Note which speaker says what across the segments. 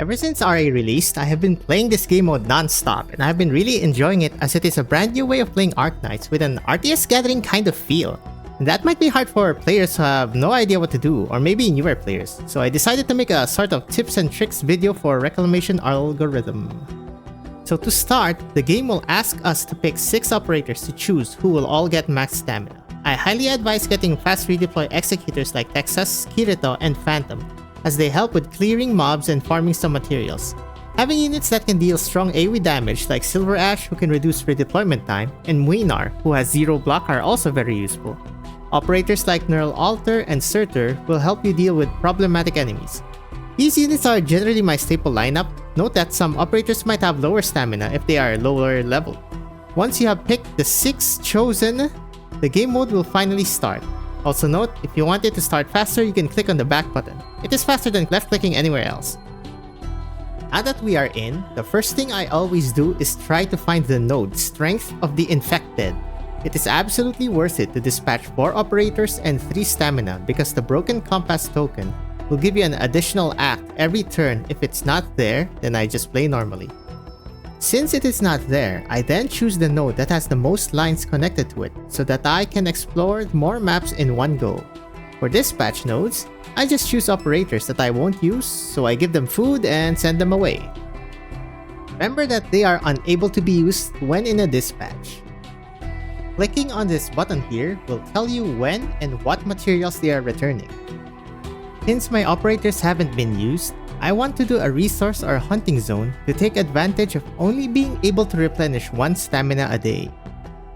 Speaker 1: Ever since RA released, I have been playing this game mode non-stop, and I have been really enjoying it as it is a brand new way of playing Arknights with an RTS gathering kind of feel. And that might be hard for players who have no idea what to do, or maybe newer players, so I decided to make a sort of tips and tricks video for Reclamation algorithm. So to start, the game will ask us to pick 6 operators to choose who will all get max stamina. I highly advise getting fast redeploy executors like Texas, Kirito, and Phantom, as they help with clearing mobs and farming some materials. Having units that can deal strong AoE damage like Silver Ash, who can reduce redeployment time, and Muinar, who has 0 block, are also very useful. Operators like Neural Alter and Surtur will help you deal with problematic enemies. These units are generally my staple lineup. Note that some operators might have lower stamina if they are lower level. Once you have picked the 6 chosen, the game mode will finally start. Also note, if you want it to start faster, you can click on the back button. It is faster than left clicking anywhere else. Now that we are in, the first thing I always do is try to find the node Strength of the Infected. It is absolutely worth it to dispatch 4 operators and 3 stamina because the Broken Compass token will give you an additional act every turn. If it's not there, then I just play normally. Since it is not there, I then choose the node that has the most lines connected to it so that I can explore more maps in one go. For dispatch nodes, I just choose operators that I won't use, so I give them food and send them away. Remember that they are unable to be used when in a dispatch. Clicking on this button here will tell you when and what materials they are returning. Since my operators haven't been used, I want to do a resource or hunting zone to take advantage of only being able to replenish 1 stamina a day.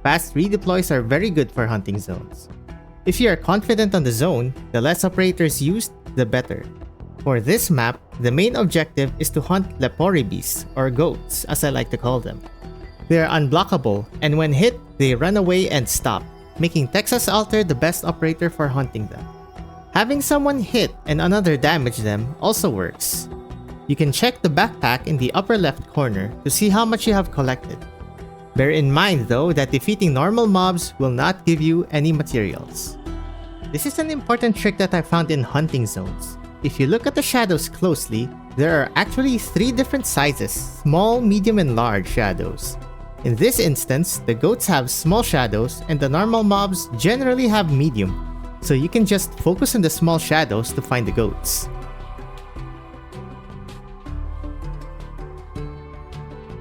Speaker 1: Fast redeploys are very good for hunting zones. If you are confident on the zone, the less operators used, the better. For this map, the main objective is to hunt Lepori beasts, or goats as I like to call them. They are unblockable, and when hit, they run away and stop, making Texas Alter the best operator for hunting them. Having someone hit and another damage them also works. You can check the backpack in the upper left corner to see how much you have collected. Bear in mind though that defeating normal mobs will not give you any materials. This is an important trick that I found in hunting zones. If you look at the shadows closely, there are actually 3 different sizes: small, medium, and large shadows. In this instance, the goats have small shadows and the normal mobs generally have medium. So you can just focus on the small shadows to find the goats.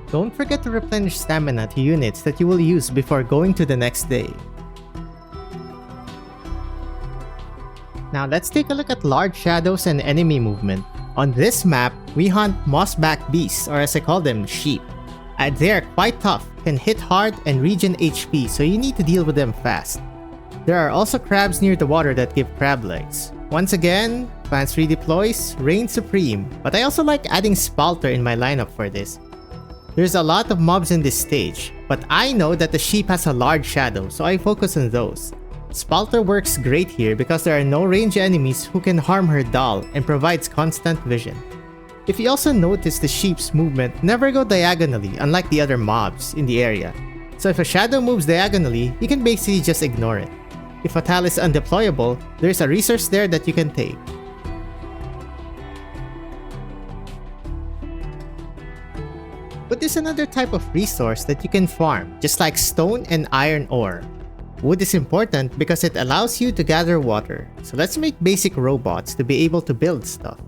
Speaker 1: Don't forget to replenish stamina to units that you will use before going to the next day. Now let's take a look at large shadows and enemy movement. On this map, we hunt mossback beasts, or as I call them, sheep. They are quite tough, can hit hard and regen HP, so you need to deal with them fast. There are also crabs near the water that give crab legs. Once again, fast redeploys reign supreme, but I also like adding Spalter in my lineup for this. There's a lot of mobs in this stage, but I know that the sheep has a large shadow, so I focus on those. Spalter works great here because there are no range enemies who can harm her doll and provides constant vision. If you also notice, the sheep's movement never go diagonally unlike the other mobs in the area. So if a shadow moves diagonally, you can basically just ignore it. If a tile is undeployable, there's a resource there that you can take. But there's another type of resource that you can farm, just like stone and iron ore. Wood is important because it allows you to gather water, so let's make basic robots to be able to build stuff.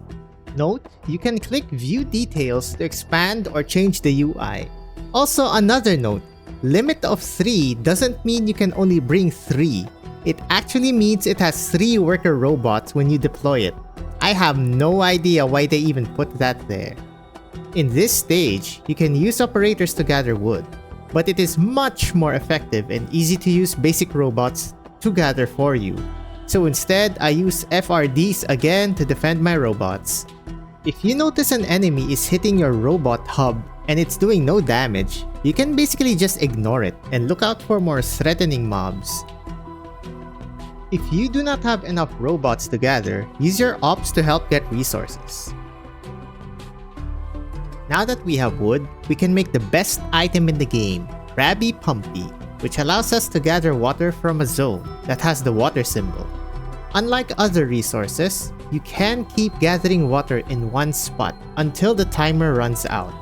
Speaker 1: Note, you can click View Details to expand or change the UI. Also, another note, limit of 3 doesn't mean you can only bring 3. It actually means it has 3 worker robots when you deploy it. I have no idea why they even put that there. In this stage, you can use operators to gather wood, but it is much more effective and easy to use basic robots to gather for you. So instead, I use FRDs again to defend my robots. If you notice an enemy is hitting your robot hub and it's doing no damage, you can basically just ignore it and look out for more threatening mobs. If you do not have enough robots to gather, use your ops to help get resources. Now that we have wood, we can make the best item in the game, Krabby Pumpy, which allows us to gather water from a zone that has the water symbol. Unlike other resources, you can keep gathering water in one spot until the timer runs out.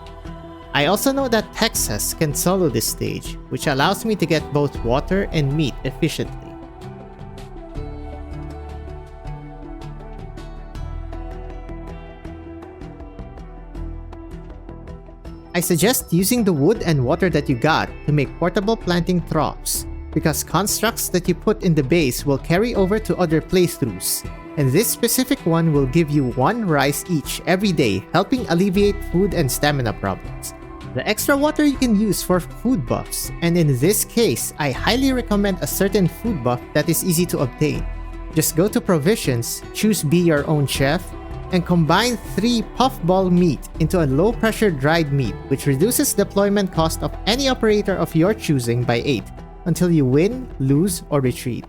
Speaker 1: I also know that Texas can solo this stage, which allows me to get both water and meat efficiently. I suggest using the wood and water that you got to make portable planting troughs, because constructs that you put in the base will carry over to other playthroughs, and this specific one will give you 1 rice each every day, helping alleviate food and stamina problems. The extra water you can use for food buffs, and in this case, I highly recommend a certain food buff that is easy to obtain. Just go to provisions, choose be your own chef, and combine 3 puffball meat into a low-pressure dried meat, which reduces deployment cost of any operator of your choosing by 8 until you win, lose, or retreat.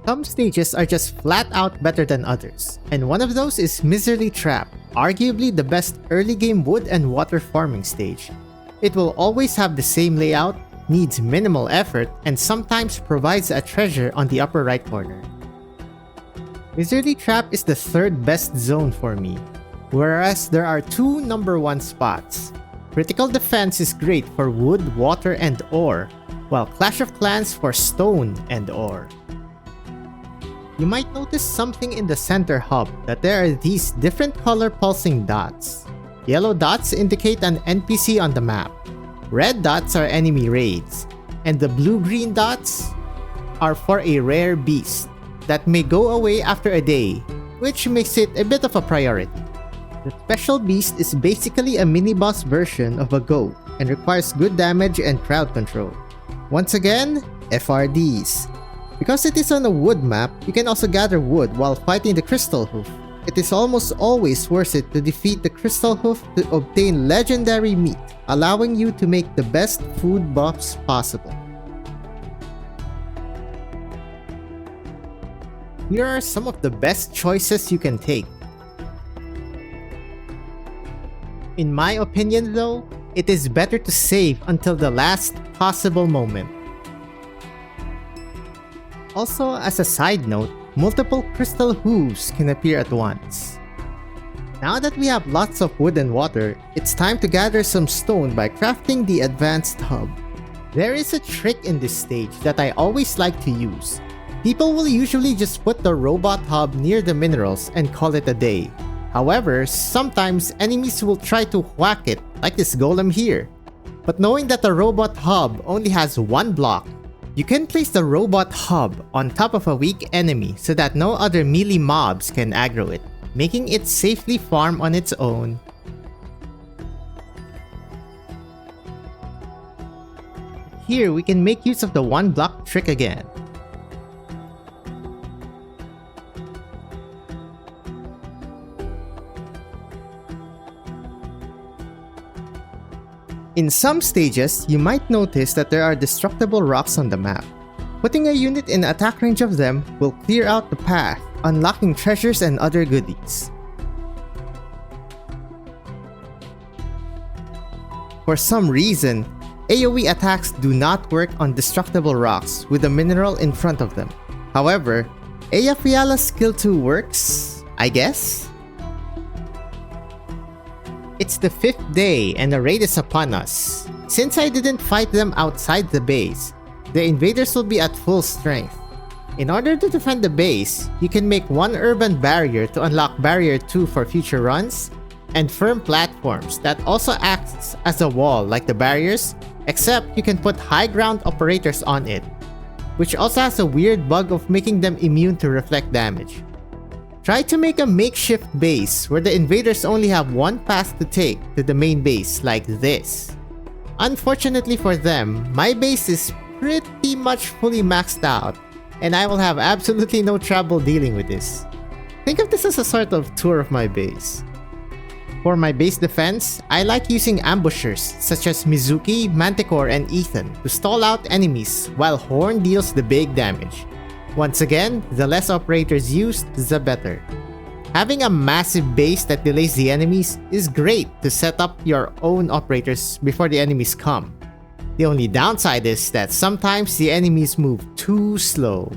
Speaker 1: Some stages are just flat out better than others, and one of those is Miserly Trap, arguably the best early game wood and water farming stage. It will always have the same layout, needs minimal effort, and sometimes provides a treasure on the upper right corner. Miserly Trap is the 3rd best zone for me, whereas there are 2 number 1 spots. Critical Defense is great for wood, water, and ore, while Clash of Clans for stone and ore. You might notice something in the center hub, that there are these different color pulsing dots. Yellow dots indicate an NPC on the map. Red dots are enemy raids, and the blue-green dots are for a rare beast that may go away after a day, which makes it a bit of a priority. The special beast is basically a mini-boss version of a goat and requires good damage and crowd control. Once again, FRDs. Because it is on a wood map, you can also gather wood while fighting the Crystal Hoof. It is almost always worth it to defeat the Crystal Hoof to obtain legendary meat, allowing you to make the best food buffs possible. Here are some of the best choices you can take. In my opinion though, it is better to save until the last possible moment. Also, as a side note, multiple crystal hooves can appear at once. Now that we have lots of wood and water, it's time to gather some stone by crafting the advanced hub. There is a trick in this stage that I always like to use. People will usually just put the robot hub near the minerals and call it a day. However, sometimes enemies will try to whack it, like this golem here. But knowing that the robot hub only has 1 block, you can place the robot hub on top of a weak enemy so that no other melee mobs can aggro it, making it safely farm on its own. Here we can make use of the 1 block trick again. In some stages, you might notice that there are destructible rocks on the map. Putting a unit in attack range of them will clear out the path, unlocking treasures and other goodies. For some reason, AoE attacks do not work on destructible rocks with a mineral in front of them. However, Eyjafjalla's skill 2 works, I guess? It's the 5th day and a raid is upon us. Since I didn't fight them outside the base, the invaders will be at full strength. In order to defend the base, you can make 1 urban barrier to unlock barrier 2 for future runs, and firm platforms that also acts as a wall like the barriers, except you can put high ground operators on it, which also has a weird bug of making them immune to reflect damage. Try to make a makeshift base where the invaders only have 1 path to take to the main base like this. Unfortunately for them, my base is pretty much fully maxed out, and I will have absolutely no trouble dealing with this. Think of this as a sort of tour of my base. For my base defense, I like using ambushers such as Mizuki, Manticore, and Ethan to stall out enemies while Horn deals the big damage. Once again, the less operators used, the better. Having a massive base that delays the enemies is great to set up your own operators before the enemies come. The only downside is that sometimes the enemies move too slow.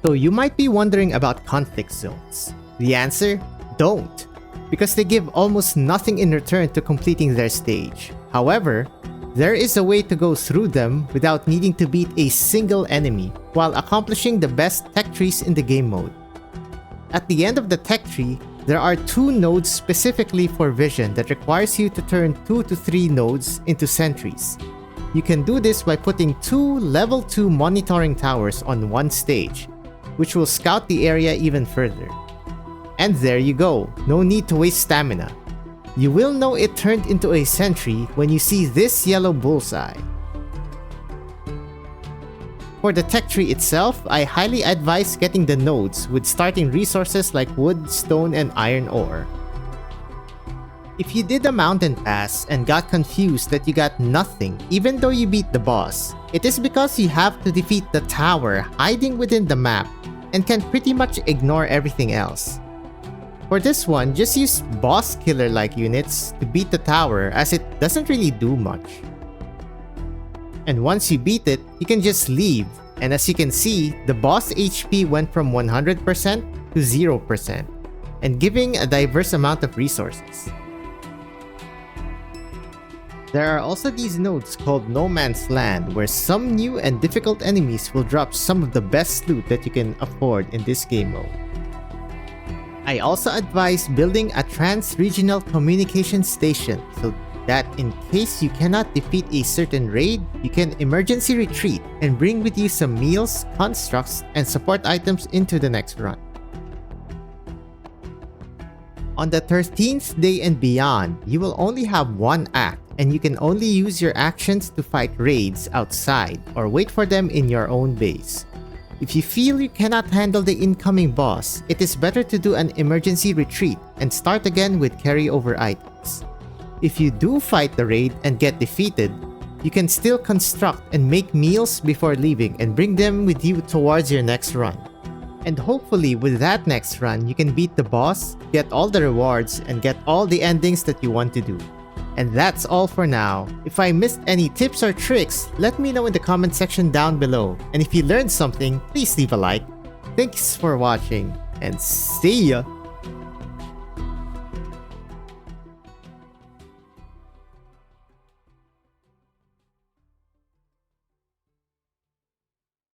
Speaker 1: So you might be wondering about conflict zones. The answer? Don't, because they give almost nothing in return to completing their stage. However, there is a way to go through them without needing to beat a single enemy while accomplishing the best tech trees in the game mode. At the end of the tech tree, there are 2 nodes specifically for vision that requires you to turn 2 to 3 nodes into sentries. You can do this by putting 2 level 2 monitoring towers on one stage, which will scout the area even further. And there you go, no need to waste stamina. You will know it turned into a sentry when you see this yellow bullseye. For the tech tree itself, I highly advise getting the nodes with starting resources like wood, stone, and iron ore. If you did a mountain pass and got confused that you got nothing even though you beat the boss, it is because you have to defeat the tower hiding within the map and can pretty much ignore everything else. For this one, just use boss killer like units to beat the tower as it doesn't really do much. And once you beat it, you can just leave, and as you can see, the boss HP went from 100% to 0%, and giving a diverse amount of resources. There are also these nodes called No Man's Land, where some new and difficult enemies will drop some of the best loot that you can afford in this game mode. I also advise building a trans-regional communication station so that in case you cannot defeat a certain raid, you can emergency retreat and bring with you some meals, constructs, and support items into the next run. On the 13th day and beyond, you will only have one act, and you can only use your actions to fight raids outside or wait for them in your own base. If you feel you cannot handle the incoming boss, it is better to do an emergency retreat and start again with carryover items. If you do fight the raid and get defeated, you can still construct and make meals before leaving and bring them with you towards your next run. And hopefully with that next run, you can beat the boss, get all the rewards, and get all the endings that you want to do. And that's all for now. If I missed any tips or tricks, let me know in the comment section down below. And if you learned something, please leave a like. Thanks for watching, and see ya!